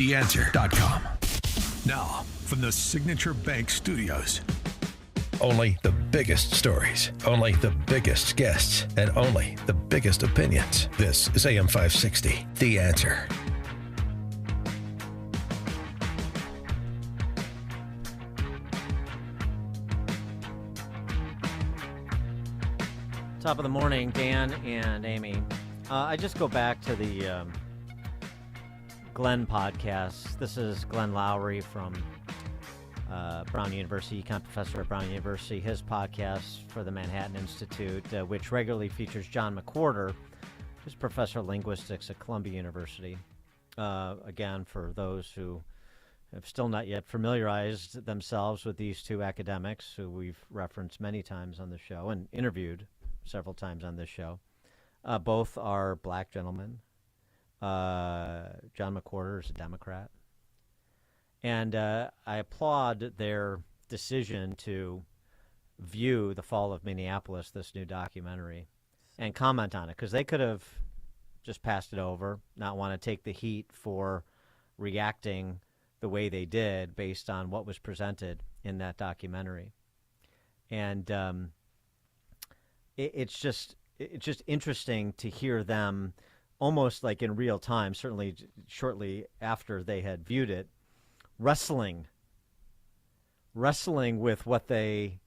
TheAnswer.com. Now, from the Signature Bank Studios. Only the biggest stories, only the biggest guests, and only the biggest opinions. This is AM 560, The Answer. Top of the morning, Dan and Amy. I just go back to the Glenn podcast. This is Glenn Lowry from Brown University, econ professor at Brown University. His podcast for the Manhattan Institute, which regularly features John McWhorter, who's professor of linguistics at Columbia University. Again, for those who have still not yet familiarized themselves with these two academics who we've referenced many times on the show and interviewed several times on this show. Both are black gentlemen. John McWhorter is a Democrat. And I applaud their decision to view The Fall of Minneapolis, this new documentary, and comment on it, because they could have just passed it over, not want to take the heat for reacting the way they did based on what was presented in that documentary. And it's just interesting to hear them almost like in real time, certainly shortly after they had viewed it, wrestling with what they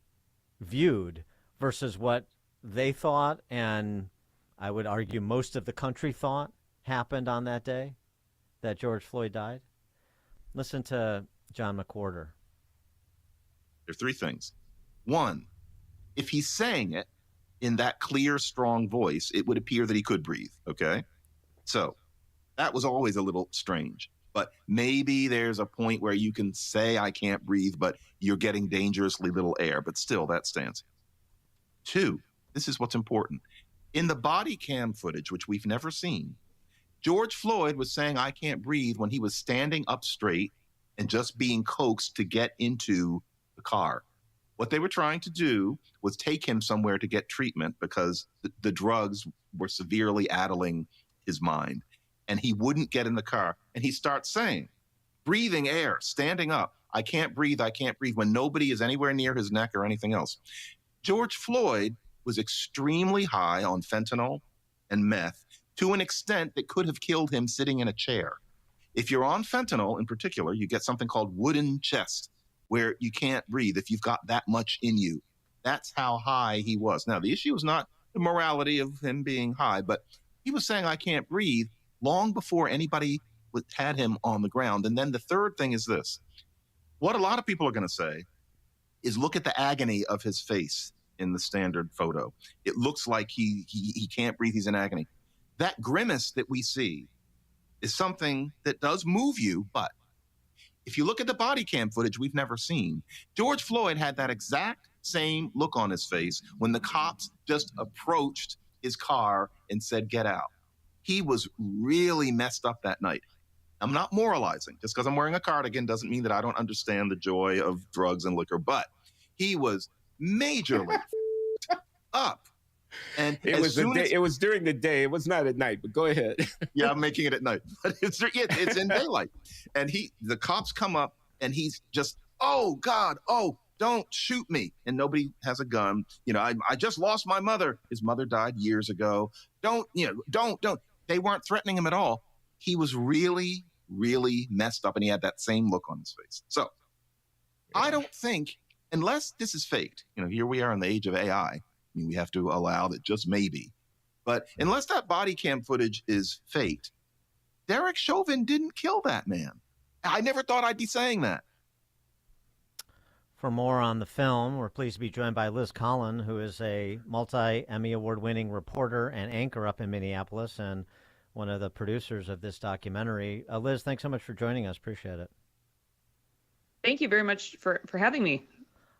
viewed versus what they thought, and I would argue most of the country thought happened on that day that George Floyd died. Listen to John McWhorter. There are three things. One, if he's saying it in that clear, strong voice, it would appear that he could breathe, okay? So that was always a little strange. But maybe there's a point where you can say, I can't breathe, but you're getting dangerously little air. But still, that stands. Two, this is what's important. In the body cam footage, which we've never seen, George Floyd was saying, I can't breathe when he was standing up straight and just being coaxed to get into the car. What they were trying to do was take him somewhere to get treatment because the drugs were severely addling his mind. And he wouldn't get in the car. And he starts saying, breathing air, standing up, I can't breathe, when nobody is anywhere near his neck or anything else. George Floyd was extremely high on fentanyl and meth to an extent that could have killed him sitting in a chair. If you're on fentanyl in particular, you get something called wooden chest, where you can't breathe if you've got that much in you. That's how high he was. Now, the issue is not the morality of him being high, but he was saying, I can't breathe, long before anybody had him on the ground. And then the third thing is this. What a lot of people are going to say is look at the agony of his face in the standard photo. It looks like he can't breathe, he's in agony. That grimace that we see is something that does move you, but if you look at the body cam footage we've never seen, George Floyd had that exact same look on his face when the cops just approached his car and said, get out. He was really messed up that night. I'm not moralizing. Just because I'm wearing a cardigan doesn't mean that I don't understand the joy of drugs and liquor, but he was majorly up. And it was during the day. It was not at night, but go ahead. Yeah, I'm making it at night. But it's in daylight. And the cops come up and he's just, oh, God, oh, don't shoot me. And nobody has a gun. I just lost my mother. His mother died years ago. Don't. They weren't threatening him at all. He was really, really messed up, and he had that same look on his face. So I don't think, unless this is faked, here we are in the age of AI. I mean, we have to allow that just maybe. But unless that body cam footage is faked, Derek Chauvin didn't kill that man. I never thought I'd be saying that. For more on the film, we're pleased to be joined by Liz Collin, who is a multi-Emmy award-winning reporter and anchor up in Minneapolis and one of the producers of this documentary. Liz, thanks so much for joining us. Appreciate it. Thank you very much for having me.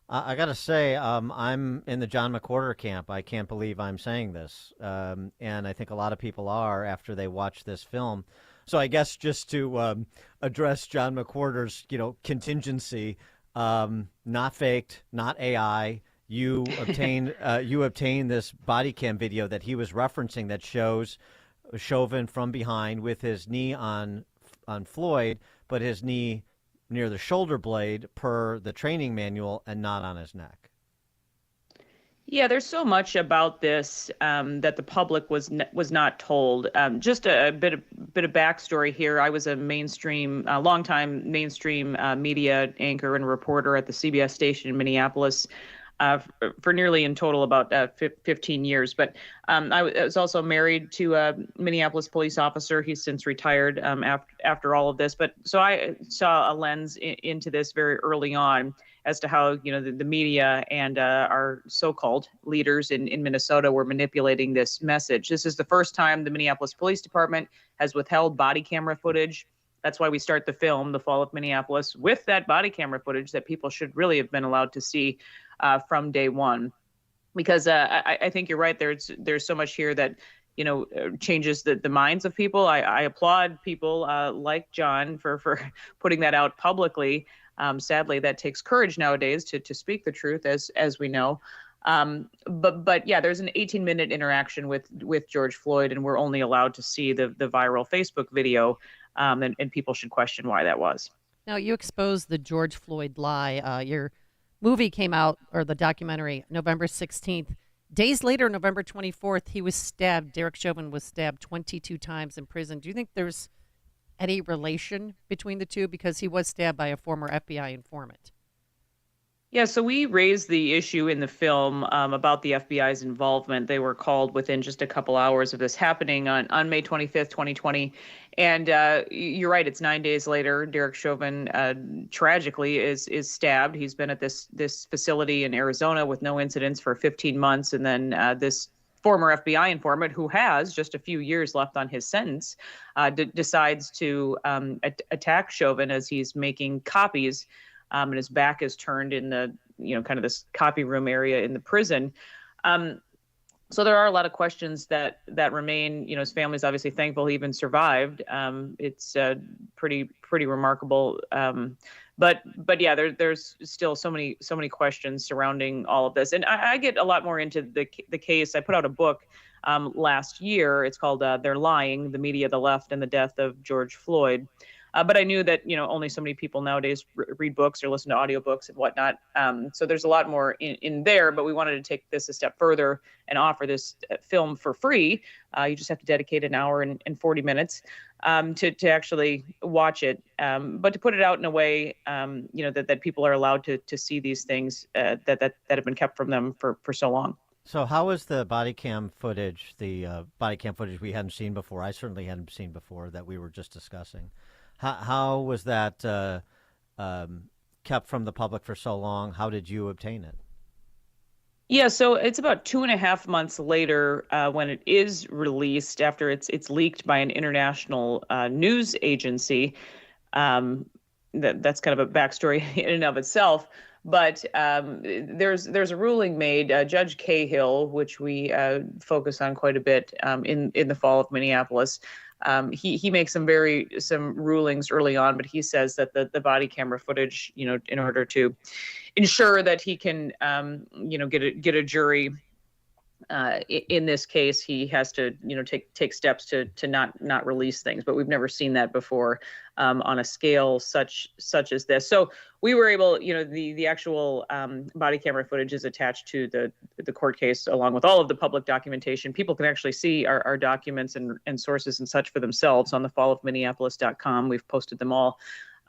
I got to say, I'm in the John McWhorter camp. I can't believe I'm saying this. And I think a lot of people are after they watch this film. So I guess just to address John McWhorter's, contingency, not faked, not AI. You obtain this body cam video that he was referencing that shows Chauvin from behind with his knee on on Floyd, but his knee near the shoulder blade per the training manual and not on his neck. Yeah, there's so much about this that the public was not told. Just a bit of backstory here. I was a longtime mainstream media anchor and reporter at the CBS station in Minneapolis for nearly in total about 15 years. But I was also married to a Minneapolis police officer. He's since retired after all of this. But so I saw a lens into this very early on as to how, the media and our so-called leaders in Minnesota were manipulating this message. This is the first time the Minneapolis Police Department has withheld body camera footage. That's why we start the film, The Fall of Minneapolis, with that body camera footage that people should really have been allowed to see from day one. Because I think you're right. There's so much here that changes the minds of people. I applaud people like John for putting that out publicly. Sadly, that takes courage nowadays to speak the truth, as we know. But yeah, there's an 18-minute interaction with George Floyd, and we're only allowed to see the viral Facebook video, and people should question why that was. Now, you exposed the George Floyd lie. Your movie came out, or the documentary, November 16th. Days later, November 24th, he was stabbed. Derek Chauvin was stabbed 22 times in prison. Do you think there's any relation between the two, because he was stabbed by a former FBI informant? Yeah, so we raised the issue in the film about the FBI's involvement. They were called within just a couple hours of this happening on May 25th, 2020. And you're right, it's 9 days later. Derek Chauvin tragically is stabbed. He's been at this facility in Arizona with no incidents for 15 months. And then this former FBI informant, who has just a few years left on his sentence, decides to attack Chauvin as he's making copies, and his back is turned in the, kind of this copy room area in the prison. So there are a lot of questions that remain. His family's obviously thankful he even survived. It's pretty remarkable. But yeah, there's still so many questions surrounding all of this. And I get a lot more into the case. I put out a book last year. It's called They're Lying, The Media, the Left, and the Death of George Floyd. But I knew that, only so many people nowadays read books or listen to audiobooks and whatnot. So there's a lot more in there, but we wanted to take this a step further and offer this film for free. You just have to dedicate an hour and 40 minutes to actually watch it, but to put it out in a way, that people are allowed to see these things that have been kept from them for so long. So how was the body cam footage, we hadn't seen before? I certainly hadn't seen before, that we were just discussing. How was that kept from the public for so long? How did you obtain it? Yeah, so it's about 2.5 months later when it is released, after it's leaked by an international news agency. That's kind of a backstory in and of itself. But there's a ruling made, Judge Cahill, which we focus on quite a bit in the Fall of Minneapolis. He makes some rulings early on, but he says that the body camera footage, in order to ensure that he can, get a jury in this case, he has to, take steps to not release things. But we've never seen that before on a scale such as this. So we were able, the actual body camera footage is attached to the court case, along with all of the public documentation. People can actually see our documents and sources and such for themselves on the fallofminneapolis.com. We've posted them all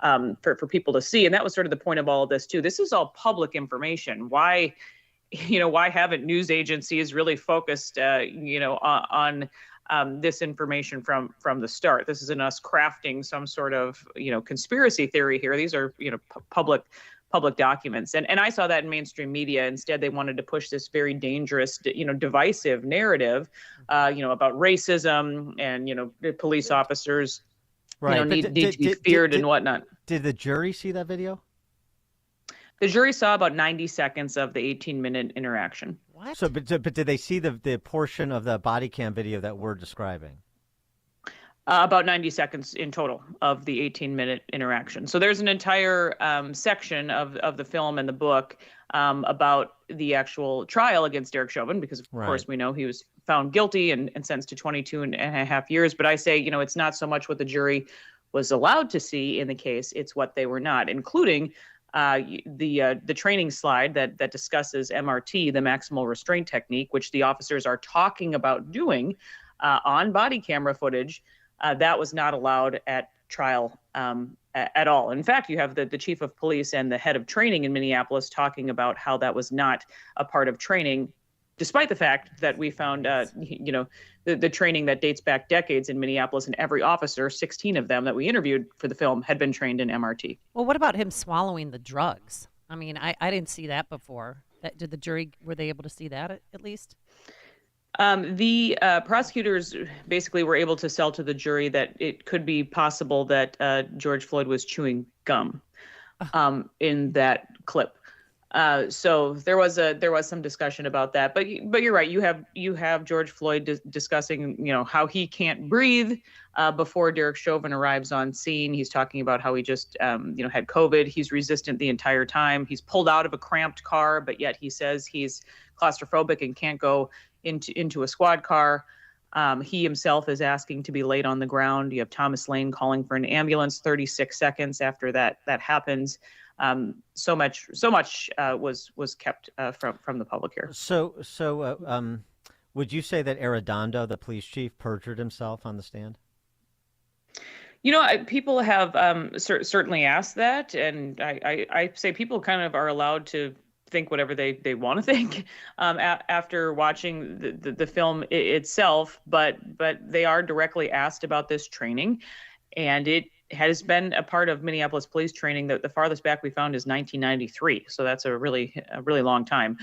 for people to see. And that was sort of the point of all of this too. This is all public information. Why haven't news agencies really focused, on this information from the start? This isn't us crafting some sort of, conspiracy theory here. These are, public documents. And I saw that in mainstream media. Instead, they wanted to push this very dangerous, divisive narrative, about racism and, police officers, right. need to be feared and whatnot. Did the jury see that video? The jury saw about 90 seconds of the 18-minute interaction. What? So, but did they see the portion of the body cam video that we're describing? About 90 seconds in total of the 18-minute interaction. So there's an entire section of the film and the book about the actual trial against Derek Chauvin, because of course we know he was found guilty and sentenced to 22 and a half years. But I say, it's not so much what the jury was allowed to see in the case, it's what they were not, including the training slide that discusses MRT, the maximal restraint technique, which the officers are talking about doing on body camera footage. That was not allowed at trial at all. In fact, you have the chief of police and the head of training in Minneapolis talking about how that was not a part of training, despite the fact that we found, the training that dates back decades in Minneapolis, and every officer, 16 of them that we interviewed for the film, had been trained in MRT. Well, what about him swallowing the drugs? I mean, I didn't see that before. Did the jury, were they able to see that at least? The prosecutors basically were able to sell to the jury that it could be possible that George Floyd was chewing gum in that clip. So there was some discussion about that, but you're right. You have George Floyd discussing, how he can't breathe before Derek Chauvin arrives on scene. He's talking about how he just had COVID. He's resistant the entire time. He's pulled out of a cramped car, but yet he says he's claustrophobic and can't go into a squad car. He himself is asking to be laid on the ground. You have Thomas Lane calling for an ambulance 36 seconds after that happens. So much was kept from the public here. So, would you say that Arredondo, the police chief, perjured himself on the stand? People have certainly asked that, and I say people kind of are allowed to think whatever they want to think after watching the film itself, but they are directly asked about this training, and it has been a part of Minneapolis police training. The farthest back we found is 1993, so that's a really long time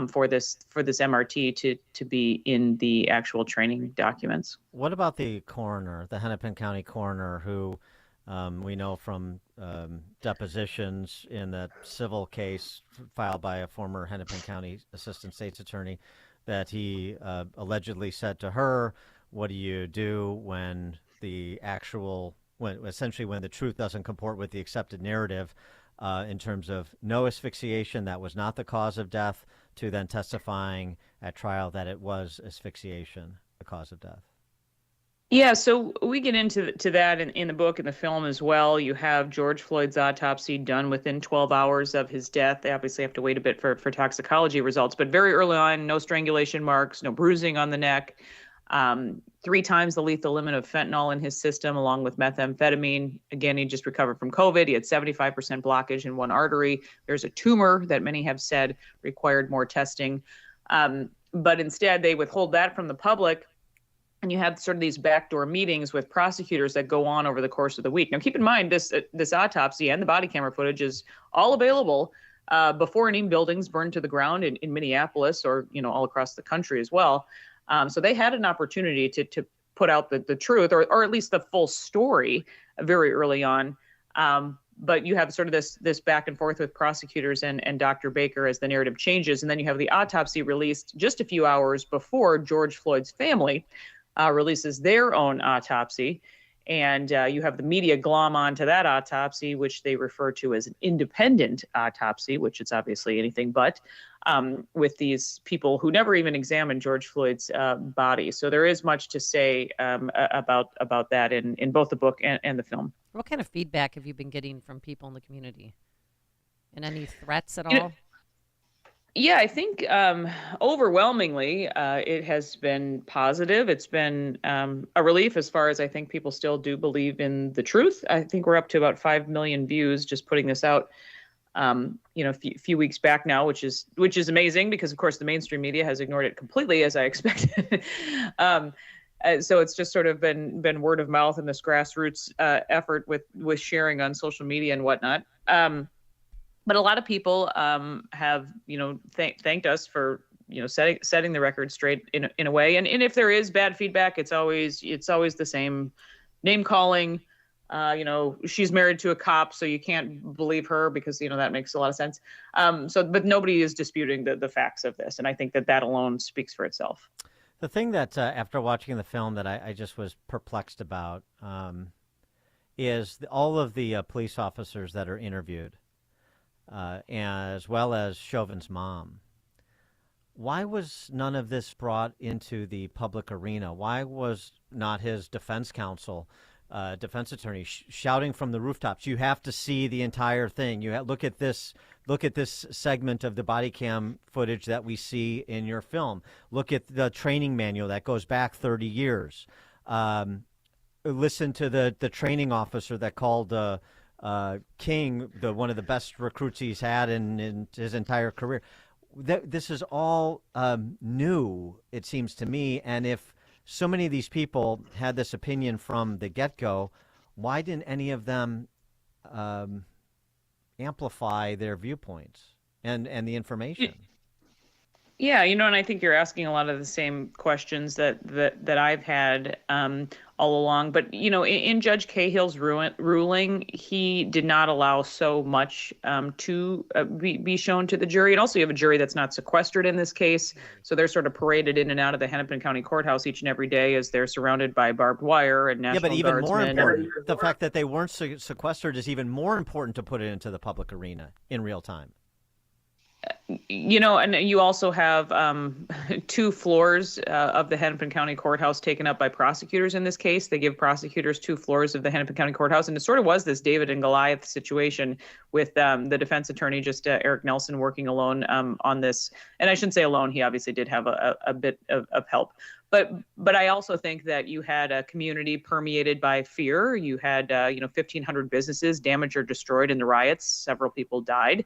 for this MRT to be in the actual training documents. What about the coroner, the Hennepin County coroner, who we know from depositions in the civil case filed by a former Hennepin County assistant state's attorney that he allegedly said to her, "What do you do when essentially when the truth doesn't comport with the accepted narrative in terms of no asphyxiation, that was not the cause of death," to then testifying at trial that it was asphyxiation, the cause of death? Yeah, so we get into that in the book and the film as well. You have George Floyd's autopsy done within 12 hours of his death. They obviously have to wait a bit for toxicology results, but very early on, no strangulation marks, no bruising on the neck, 3 times the lethal limit of fentanyl in his system, along with methamphetamine. Again, he just recovered from COVID. He had 75% blockage in one artery. There's a tumor that many have said required more testing. But instead, they withhold that from the public. And you have sort of these backdoor meetings with prosecutors that go on over the course of the week. Now, keep in mind, this autopsy and the body camera footage is all available before any buildings burned to the ground in Minneapolis or, all across the country as well. So they had an opportunity to put out the truth or at least the full story very early on. But you have sort of this back and forth with prosecutors and Dr. Baker as the narrative changes. And then you have the autopsy released just a few hours before George Floyd's family releases their own autopsy. And you have the media glom onto that autopsy, which they refer to as an independent autopsy, which it's obviously anything but, with these people who never even examined George Floyd's body. So there is much to say about that in both the book and the film. What kind of feedback have you been getting from people in the community? And any threats at all? Yeah, I think overwhelmingly it has been positive. It's been a relief as far as I think people still do believe in the truth. I think we're up to about 5 million views just putting this out, a few weeks back now, which is amazing because, of course, the mainstream media has ignored it completely, as I expected. So it's just sort of been word of mouth and this grassroots effort with sharing on social media and whatnot. But a lot of people have, thanked us for, setting the record straight in a way. And if there is bad feedback, it's always the same name calling. She's married to a cop, so you can't believe her because, that makes a lot of sense. But nobody is disputing the facts of this. And I think that alone speaks for itself. The thing that after watching the film that I just was perplexed about is all of the police officers that are interviewed. As well as Chauvin's mom. Why was none of this brought into the public arena? Why was not his defense counsel defense attorney shouting from the rooftops, "You have to see the entire thing. Look at this. Look at this segment of the body cam footage that we see in your film. Look at the training manual that goes back 30 years. Listen to the training officer that called King one of the best recruits he's had in his entire career." This is all new, it seems to me. And if so many of these people had this opinion from the get-go, why didn't any of them amplify their viewpoints and the information? Yeah, and I think you're asking a lot of the same questions that I've had all along. But, in Judge Cahill's ruling, he did not allow so much to be shown to the jury. And also you have a jury that's not sequestered in this case. So they're sort of paraded in and out of the Hennepin County Courthouse each and every day as they're surrounded by barbed wire and National Guardsmen. Yeah, but even more important, the fact that they weren't sequestered is even more important to put it into the public arena in real time. And you also have 2 floors of the Hennepin County Courthouse taken up by prosecutors in this case. They give prosecutors 2 floors of the Hennepin County Courthouse. And it sort of was this David and Goliath situation with the defense attorney, just Eric Nelson, working alone on this. And I shouldn't say alone. He obviously did have a bit of help. But I also think that you had a community permeated by fear. You had 1,500 businesses damaged or destroyed in the riots. Several people died.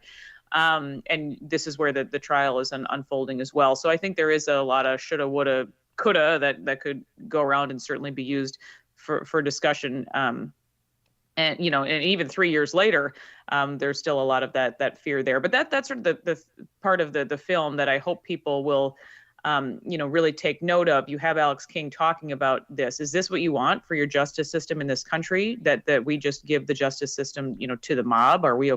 And this is where the trial is unfolding as well. So I think there is a lot of shoulda, woulda, coulda that could go around and certainly be used for discussion. And even 3 years later, there's still a lot of that fear there. But that's sort of the part of the film that I hope people will, really take note of. You have Alex King talking about this. Is this what you want for your justice system in this country? That we just give the justice system, to the mob? Are we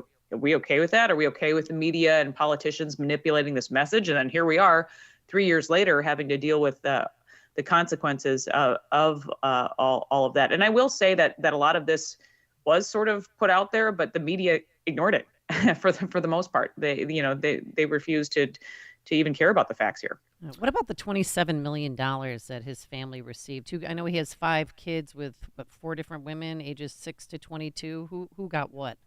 okay with that? Are we okay with the media and politicians manipulating this message? And then here we are 3 years later having to deal with the consequences of all of that. And I will say that a lot of this was sort of put out there, but the media ignored it for the most part. They refused to even care about the facts here. What about the $27 million that his family received? I know he has 5 kids with 4 different women, ages 6 to 22. Who got what?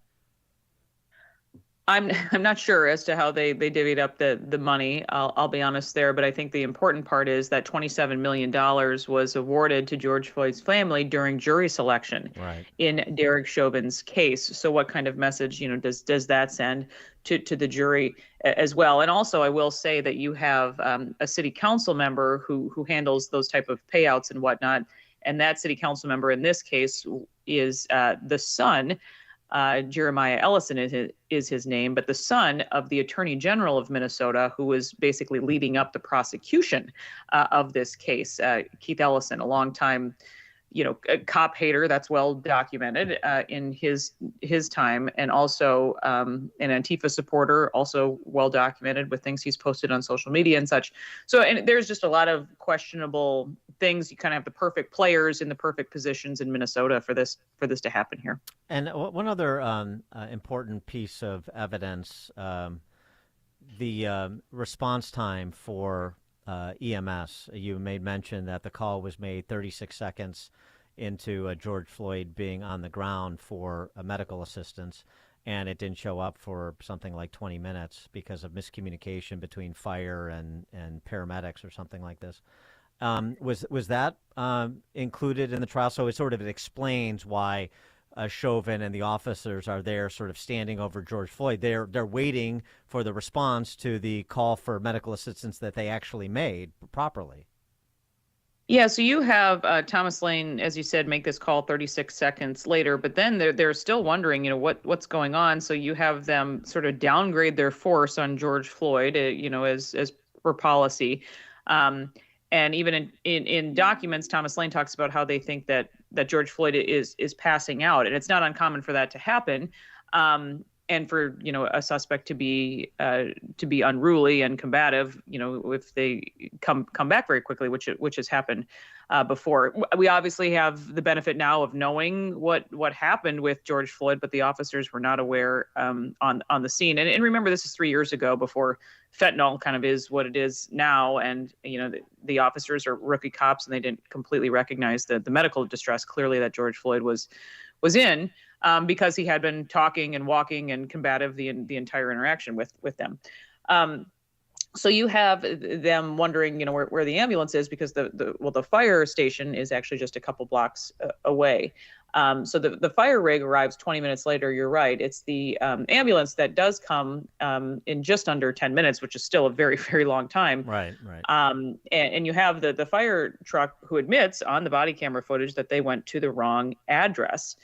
I'm not sure as to how they divvied up the money. I'll be honest there, but I think the important part is that $27 million was awarded to George Floyd's family during jury selection in Derek Chauvin's case. So what kind of message does that send to the jury as well? And also, I will say that you have a city council member who handles those type of payouts and whatnot, and that city council member in this case is the son. Jeremiah Ellison is his name, but the son of the Attorney General of Minnesota, who was basically leading up the prosecution of this case. Keith Ellison, a longtime, a cop hater that's well documented in his time, and also an Antifa supporter, also well documented with things he's posted on social media and such. So, and there's just a lot of questionable things. You kind of have the perfect players in the perfect positions in Minnesota for this to happen here. And one other important piece of evidence, the response time for EMS. You made mention that the call was made 36 seconds into George Floyd being on the ground for medical assistance, and it didn't show up for something like 20 minutes because of miscommunication between fire and paramedics or something like this. Was that included in the trial? So it explains why Chauvin and the officers are there sort of standing over George Floyd. They're waiting for the response to the call for medical assistance that they actually made properly. Yeah, so you have Thomas Lane, as you said, make this call 36 seconds later, but then they're still wondering, what's going on. So you have them sort of downgrade their force on George Floyd, as per policy. And even in documents, Thomas Lane talks about how they think that George Floyd is passing out, and it's not uncommon for that to happen. and for a suspect to be unruly and combative, if they come back very quickly, which has happened before. We obviously have the benefit now of knowing what happened with George Floyd, but the officers were not aware on the scene. And remember, this is 3 years ago, before fentanyl kind of is what it is now, and the officers are rookie cops, and they didn't completely recognize the medical distress clearly that George Floyd was in. Because he had been talking and walking and combative the entire interaction with them. So you have them wondering, where the ambulance is, because the fire station is actually just a couple blocks away. So the fire rig arrives 20 minutes later. You're right. It's the ambulance that does come in just under 10 minutes, which is still a very, very long time. Right. And you have the fire truck who admits on the body camera footage that they went to the wrong address.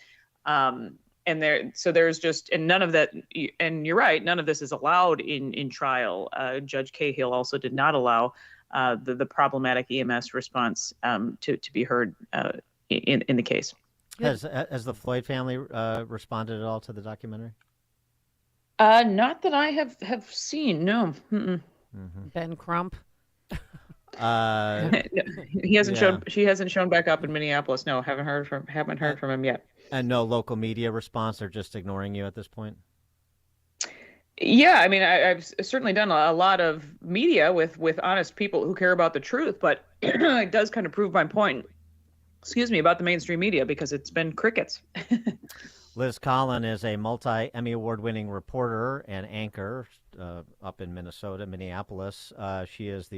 And there's just, and none of that, and you're right, none of this is allowed in trial. Judge Cahill also did not allow the problematic EMS response to be heard in the case. Has the Floyd family responded at all to the documentary? Not that I have seen, no. Mm-hmm. Ben Crump. He hasn't shown. She hasn't shown back up in Minneapolis. No, haven't heard from him yet. And no local media response? They're just ignoring you at this point? Yeah, I mean, I've certainly done a lot of media with honest people who care about the truth, but it does kind of prove my point. About the mainstream media, because it's been crickets. Liz Collin is a multi-Emmy award-winning reporter and anchor up in Minneapolis. She is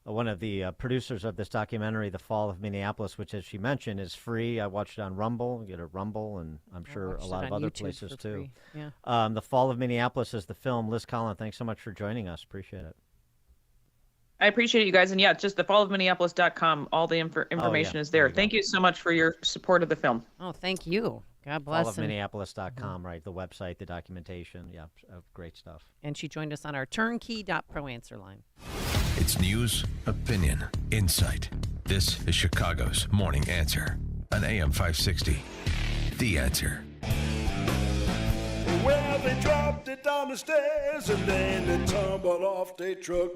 one of the producers of this documentary, The Fall of Minneapolis, which, as she mentioned, is free. I watched it on Rumble. You get a Rumble, and I'm sure a lot of other YouTube places too. Yeah. The Fall of Minneapolis is the film. Liz Collin, thanks so much for joining us. Appreciate it. I appreciate it, you guys. And yeah, just thefallofminneapolis.com. All the information is there. Thank you so much for your support of the film. Oh, thank you. God bless. Fallofminneapolis.com, right? The website, the documentation. Yeah, great stuff. And she joined us on our turnkey.pro answer line. It's news, opinion, insight. This is Chicago's Morning Answer on AM 560. The Answer. Well, they dropped it down the stairs and then they tumbled off their truck.